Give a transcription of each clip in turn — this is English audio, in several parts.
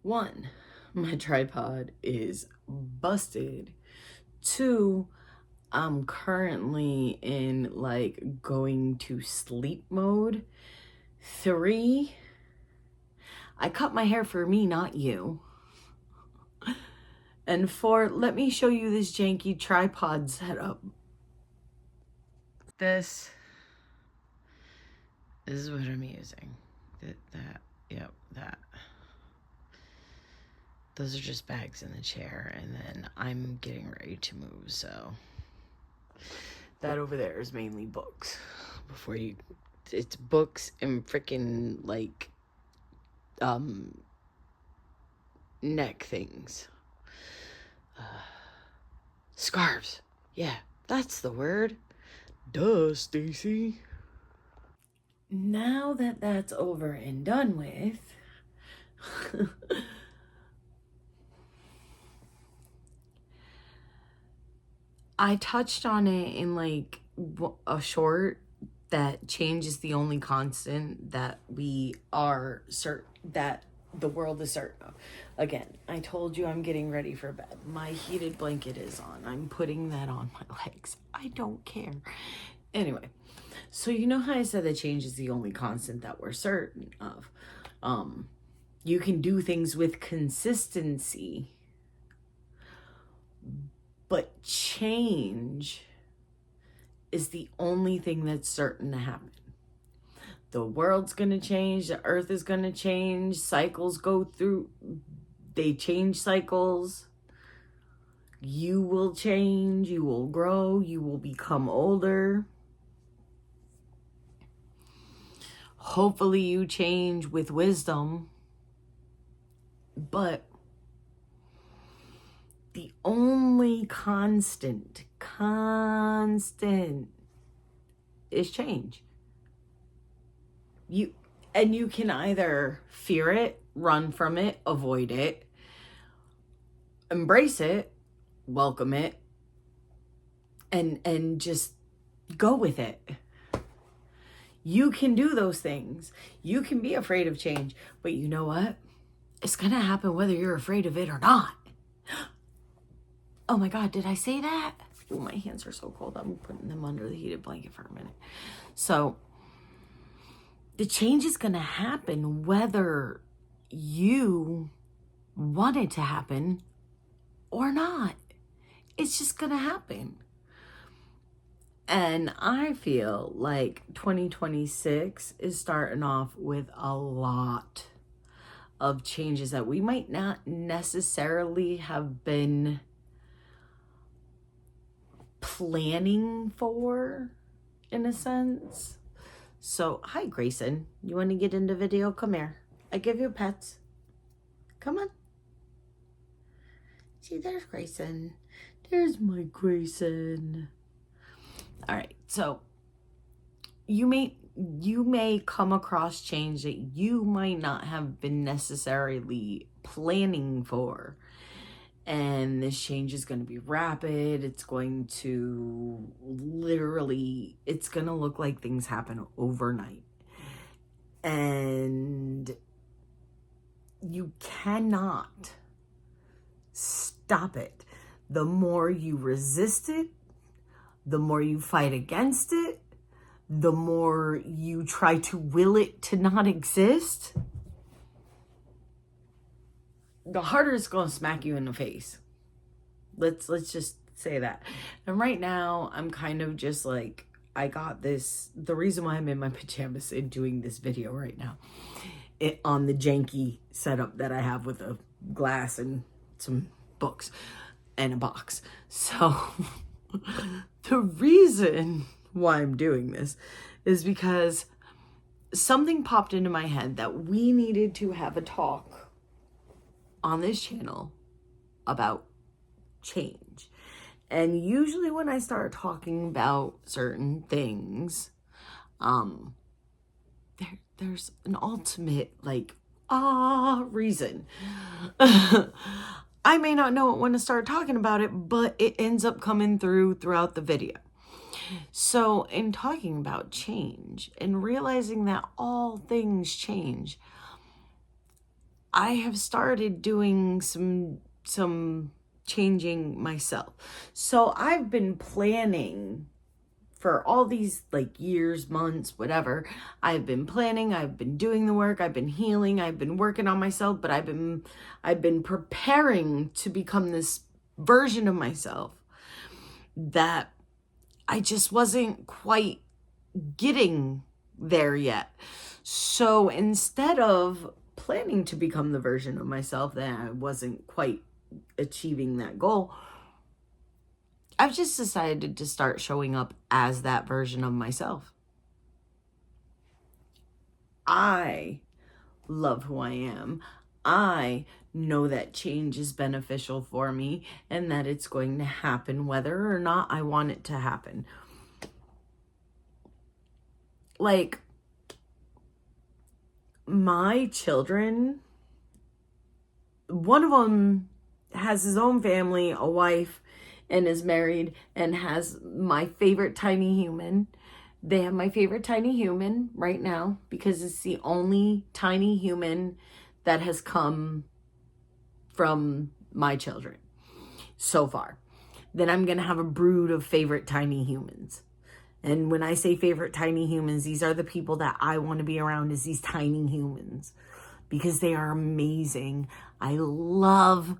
1, my tripod is busted. 2, I'm currently in like going to sleep mode. 3, I cut my hair for me, not you. And 4, let me show you this janky tripod setup. This is what I'm using. That. Those are just bags in the chair, and then I'm getting ready to move, so that over there is mainly books. It's books and freaking like neck things. Scarves. Yeah, that's the word. Duh, Stacy. Now that that's over and done with, I touched on it in like a short that change is the only constant that we are certain that the world is certain of. Again, I told you I'm getting ready for bed. My heated blanket is on. I'm putting that on my legs. I don't care. Anyway, so you know how I said that change is the only constant that we're certain of. You can do things with consistency, but change is the only thing that's certain to happen. The world's going to change. The earth is going to change. Cycles go through. They change cycles. You will change. You will grow. You will become older. Hopefully you change with wisdom. But the only constant is change. You can either fear it, run from it, avoid it, embrace it, welcome it, and just go with it. You can do those things. You can be afraid of change, but you know what? It's gonna happen whether you're afraid of it or not. Oh my God, did I say that? Oh, my hands are so cold. I'm putting them under the heated blanket for a minute. So the change is going to happen whether you want it to happen or not. It's just going to happen. And I feel like 2026 is starting off with a lot of changes that we might not necessarily have been planning for, in a sense. So, hi, Grayson. You want to get into video? Come here. I give you pets. Come on. See, there's Grayson. There's my Grayson. All right. So, you may come across change that you might not have been necessarily planning for. And this change is going to be rapid. It's going to it's going to look like things happen overnight. And you cannot stop it. The more you resist it, the more you fight against it, the more you try to will it to not exist, the harder it's going to smack you in the face. Let's just say that. And right now, I'm kind of just like, I got this. The reason why I'm in my pajamas and doing this video right now, on the janky setup that I have with a glass and some books and a box. So the reason why I'm doing this is because something popped into my head that we needed to have a talk on this channel about change. And usually when I start talking about certain things, there's an ultimate reason. I may not know it when to start talking about it, but it ends up coming throughout the video. So in talking about change and realizing that all things change, I have started doing some changing myself. So I've been planning for all these like years, months, whatever. I've been planning, I've been doing the work, I've been healing, I've been working on myself, but I've been preparing to become this version of myself that I just wasn't quite getting there yet. So instead of planning to become the version of myself that I wasn't quite achieving that goal, I've just decided to start showing up as that version of myself. I love who I am. I know that change is beneficial for me and that it's going to happen whether or not I want it to happen. Like, my children, one of them has his own family, a wife, and is married and has my favorite tiny human. They have my favorite tiny human right now because it's the only tiny human that has come from my children so far. Then I'm going to have a brood of favorite tiny humans. And when I say favorite tiny humans, these are the people that I want to be around, is these tiny humans, because they are amazing. I love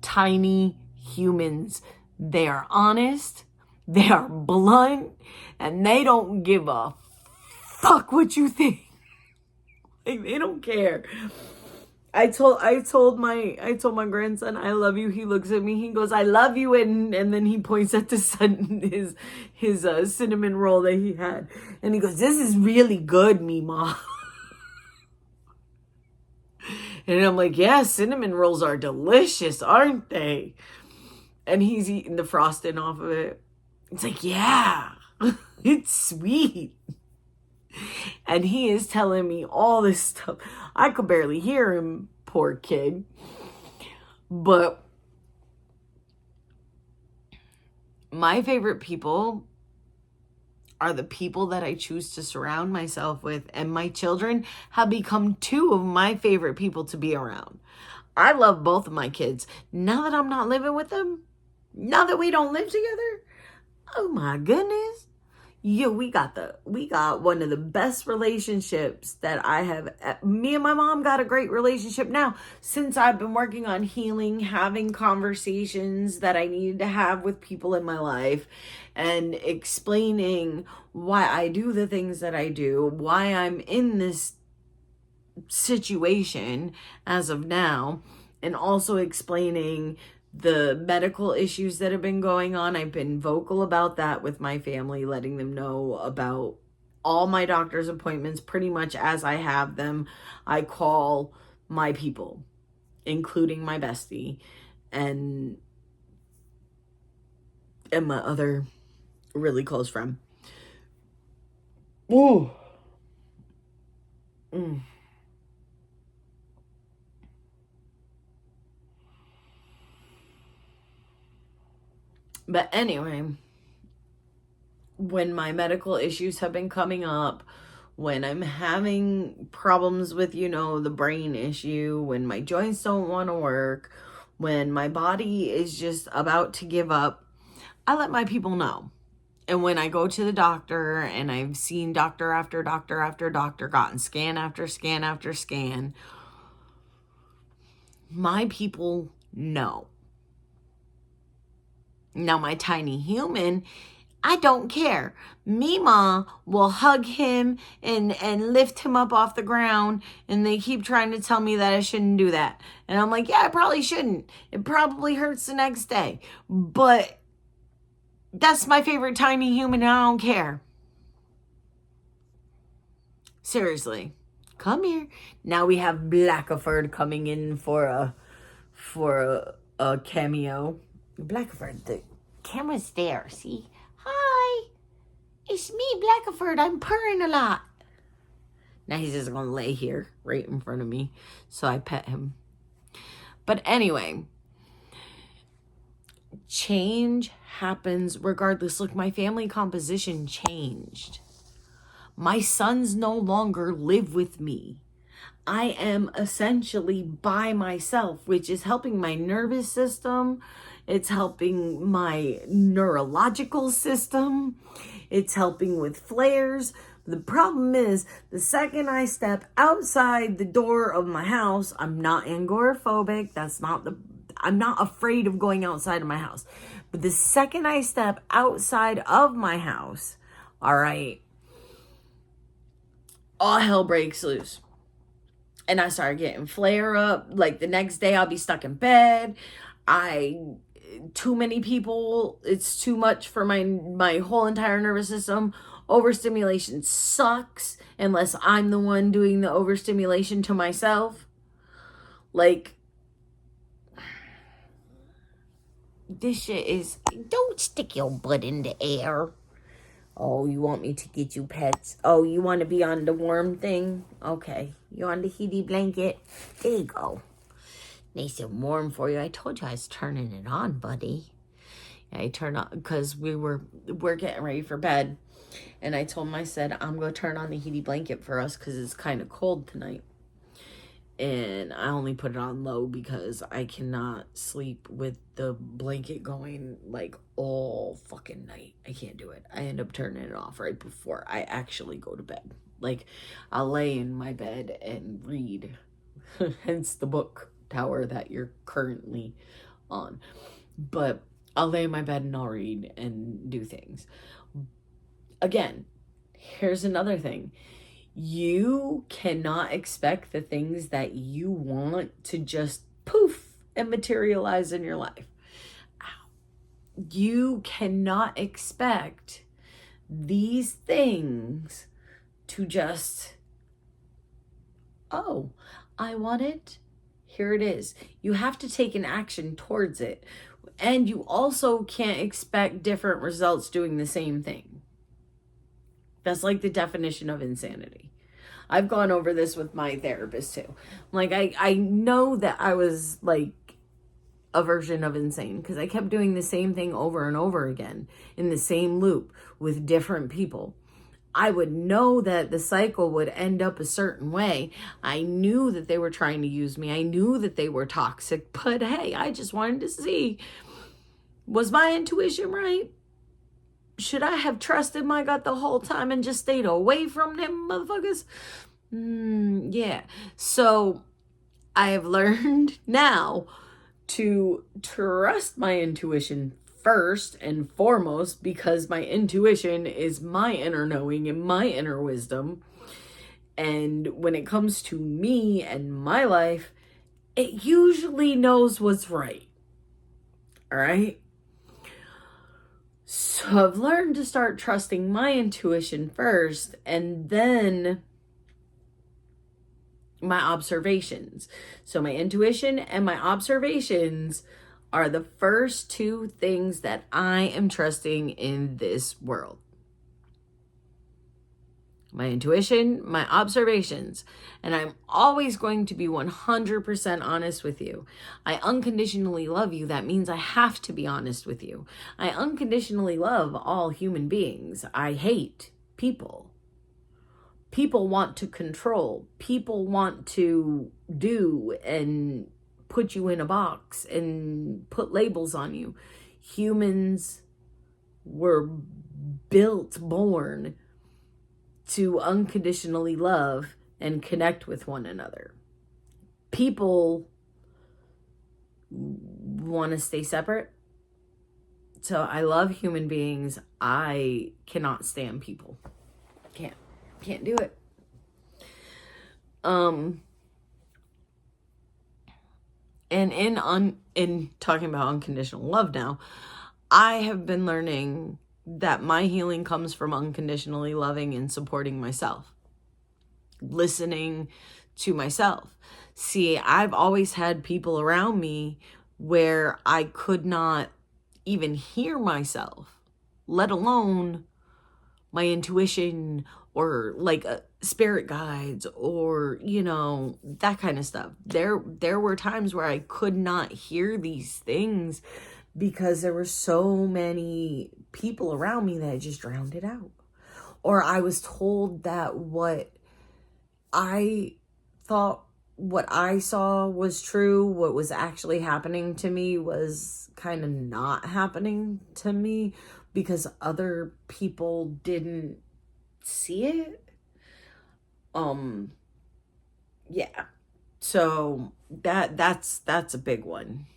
tiny humans. They are honest, they are blunt, and they don't give a fuck what you think. Like, they don't care. I told my grandson, I love you. He looks at me, he goes, I love you, and then he points at the his cinnamon roll that he had, and he goes, this is really good, Mima. And I'm like, yeah, cinnamon rolls are delicious, aren't they? And he's eating the frosting off of it. It's like, yeah, it's sweet. And he is telling me all this stuff. I could barely hear him, poor kid. But my favorite people are the people that I choose to surround myself with. And my children have become two of my favorite people to be around. I love both of my kids. Now that I'm not living with them, now that we don't live together, oh my goodness. Yeah, we got one of the best relationships that I have. Me and my mom got a great relationship now since I've been working on healing, having conversations that I needed to have with people in my life, and explaining why I do the things that I do, why I'm in this situation as of now, and also explaining the medical issues that have been going on. I've been vocal about that with my family, letting them know about all my doctor's appointments pretty much as I have them. I call my people, including my bestie and my other really close friend. Ooh. But anyway, when my medical issues have been coming up, when I'm having problems with, the brain issue, when my joints don't want to work, when my body is just about to give up, I let my people know. And when I go to the doctor and I've seen doctor after doctor after doctor, gotten scan after scan after scan, my people know. Now, my tiny human, I don't care. Mima will hug him and lift him up off the ground, and they keep trying to tell me that I shouldn't do that. And I'm like, yeah, I probably shouldn't. It probably hurts the next day. But that's my favorite tiny human, and I don't care. Seriously. Come here. Now we have Blackford coming in for a cameo. Blackford, the camera's there, see? Hi, it's me, Blackford. I'm purring a lot. Now he's just gonna lay here right in front of me, so I pet him. But anyway, change happens regardless. Look, my family composition changed. My sons no longer live with me. I am essentially by myself, which is helping my nervous system. It's helping my neurological system. It's helping with flares. The problem is, the second I step outside the door of my house, I'm not agoraphobic. I'm not afraid of going outside of my house. But the second I step outside of my house, all right, all hell breaks loose. And I started getting flare up. Like the next day I'll be stuck in bed. Too many people. It's too much for my whole entire nervous system. Overstimulation sucks unless I'm the one doing the overstimulation to myself. Like, this shit is, don't stick your butt in the air. Oh, you want me to get you pets? Oh, you want to be on the warm thing? Okay. You on the heaty blanket? There you go. Nice and warm for you. I told you I was turning it on, buddy. I turned on because we're getting ready for bed. And I told him, I said, I'm going to turn on the heaty blanket for us because it's kind of cold tonight. And I only put it on low because I cannot sleep with the blanket going like all fucking night. I can't do it. I end up turning it off right before I actually go to bed. Like, I'll lay in my bed and read. Hence the book tower that you're currently on. But I'll lay in my bed and I'll read and do things. Again, here's another thing. You cannot expect the things that you want to just poof and materialize in your life. You cannot expect these things to just, oh, I want it. Here it is. You have to take an action towards it. And you also can't expect different results doing the same thing. That's like the definition of insanity. I've gone over this with my therapist too. Like, I know that I was like a version of insane because I kept doing the same thing over and over again in the same loop with different people. I would know that the cycle would end up a certain way. I knew that they were trying to use me. I knew that they were toxic, but hey, I just wanted to see, was my intuition right? Should I have trusted my gut the whole time and just stayed away from them motherfuckers? Yeah. So I have learned now to trust my intuition first and foremost, because my intuition is my inner knowing and my inner wisdom. And when it comes to me and my life, it usually knows what's right. All right? So I've learned to start trusting my intuition first and then my observations. So my intuition and my observations are the first two things that I am trusting in this world. My intuition, my observations, and I'm always going to be 100% honest with you. I unconditionally love you. That means I have to be honest with you. I unconditionally love all human beings. I hate people. People want to control. People want to do and put you in a box and put labels on you. Humans were born to unconditionally love and connect with one another. People want to stay separate. So I love human beings. I cannot stand people. Can't do it. And in talking about unconditional love now, I have been learning that my healing comes from unconditionally loving and supporting myself. Listening to myself. See, I've always had people around me where I could not even hear myself, let alone my intuition or like spirit guides or, you know, that kind of stuff. There were times where I could not hear these things because there were so many people around me that just drowned it out. Or I was told that what I thought what I saw was true, what was actually happening to me was kind of not happening to me because other people didn't see it. Yeah. So that's a big one.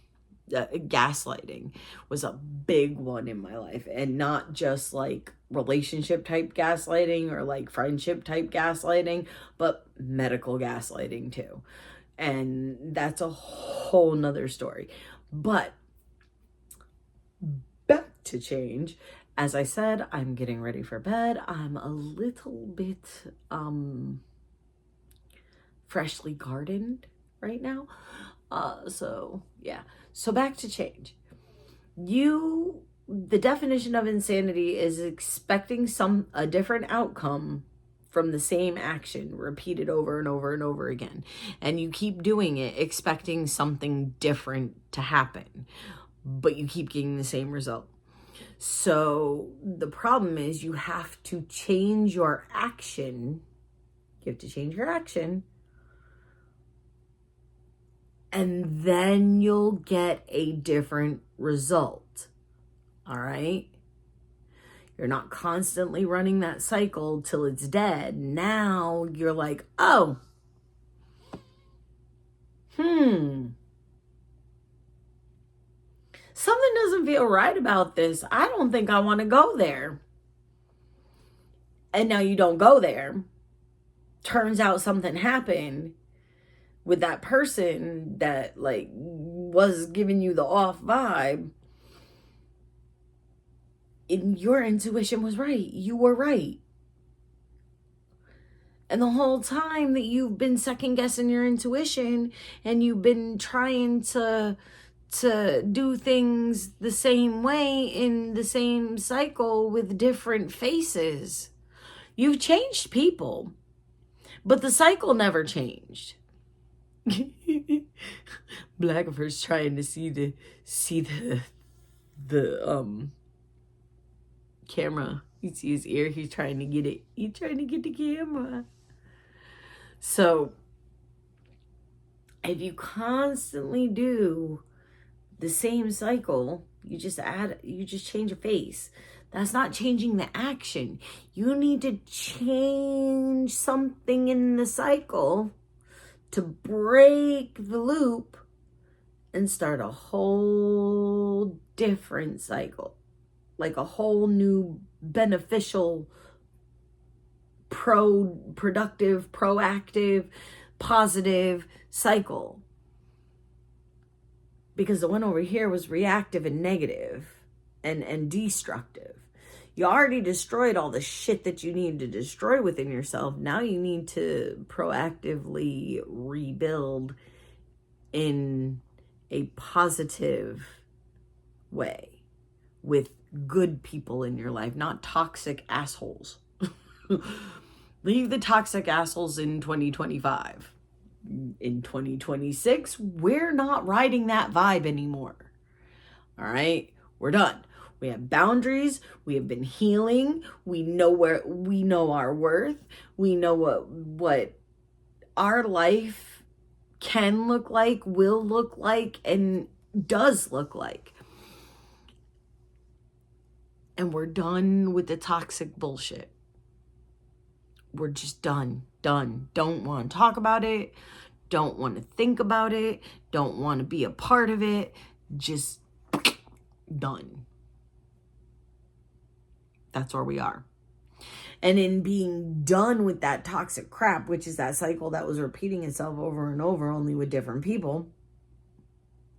Gaslighting was a big one in my life, and not just like relationship type gaslighting or like friendship type gaslighting, but medical gaslighting too. And that's a whole nother story. But back to change. As I said, I'm getting ready for bed. I'm a little bit freshly gardened right now. So yeah. So back to change. The definition of insanity is expecting a different outcome from the same action repeated over and over and over again. And you keep doing it, expecting something different to happen, but you keep getting the same result. So the problem is you have to change your action. You have to change your action. And then you'll get a different result. All right? You're not constantly running that cycle till it's dead. Now you're like, oh, something doesn't feel right about this. I don't think I want to go there. And now you don't go there. Turns out something happened with that person that like was giving you the off vibe. And your intuition was right. You were right. And the whole time that you've been second guessing your intuition and you've been trying to do things the same way in the same cycle with different faces. You've changed people, but the cycle never changed. Blackifer's trying to see the camera. You see his ear, he's trying to get it. He's trying to get the camera. So if you constantly do the same cycle, you just change your face. That's not changing the action. You need to change something in the cycle to break the loop and start a whole different cycle. Like a whole new beneficial, productive, proactive, positive cycle. Because the one over here was reactive and negative and destructive. You already destroyed all the shit that you need to destroy within yourself. Now you need to proactively rebuild in a positive way with good people in your life, not toxic assholes. Leave the toxic assholes in 2025. In 2026, we're not riding that vibe anymore. All right? We're done. We have boundaries. We have been healing. We know our worth. We know what our life can look like, will look like, and does look like. And we're done with the toxic bullshit. We're just done. Don't want to talk about it. Don't want to think about it. Don't want to be a part of it. Just done. That's where we are. And in being done with that toxic crap, which is that cycle that was repeating itself over and over, only with different people.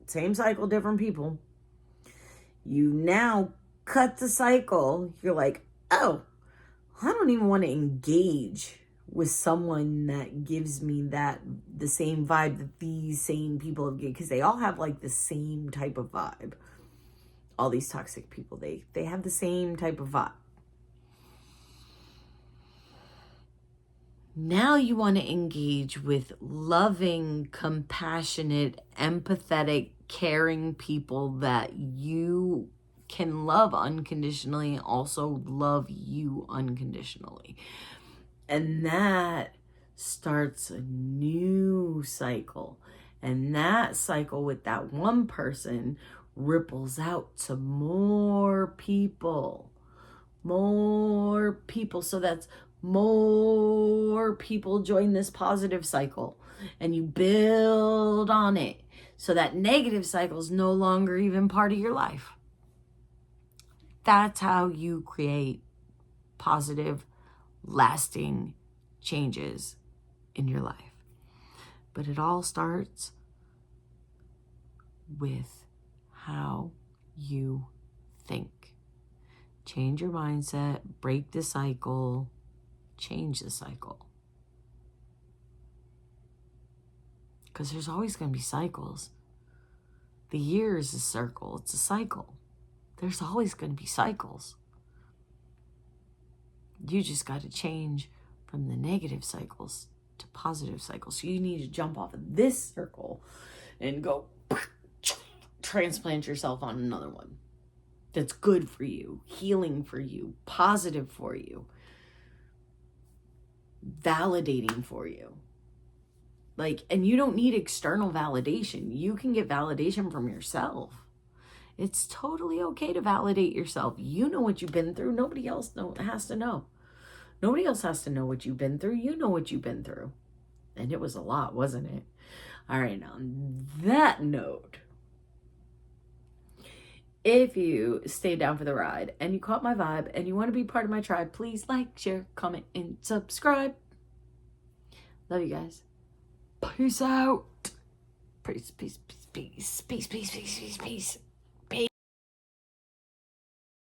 Same cycle, different people. You now cut the cycle. You're like, oh, I don't even want to engage with someone that gives me the same vibe that these same people have given, because they all have like the same type of vibe. All these toxic people, they have the same type of vibe. Now you want to engage with loving, compassionate, empathetic, caring people that you can love unconditionally and also love you unconditionally. And that starts a new cycle. And that cycle with that one person ripples out to more people. More people. So that's more people join this positive cycle. And you build on it. So that negative cycle is no longer even part of your life. That's how you create positive, lasting changes in your life. But it all starts with how you think. Change your mindset, break the cycle, change the cycle. Because there's always going to be cycles. The year is a circle. It's a cycle. There's always going to be cycles. You just got to change from the negative cycles to positive cycles. So you need to jump off of this circle and go transplant yourself on another one that's good for you, healing for you, positive for you, validating for you. Like, and you don't need external validation. You can get validation from yourself. It's totally okay to validate yourself. You know what you've been through. Nobody else has to know. Nobody else has to know what you've been through. You know what you've been through. And it was a lot, wasn't it? All right, now on that note, if you stayed down for the ride and you caught my vibe and you want to be part of my tribe, please like, share, comment, and subscribe. Love you guys. Peace out. Peace, peace, peace, peace, peace, peace, peace, peace, peace.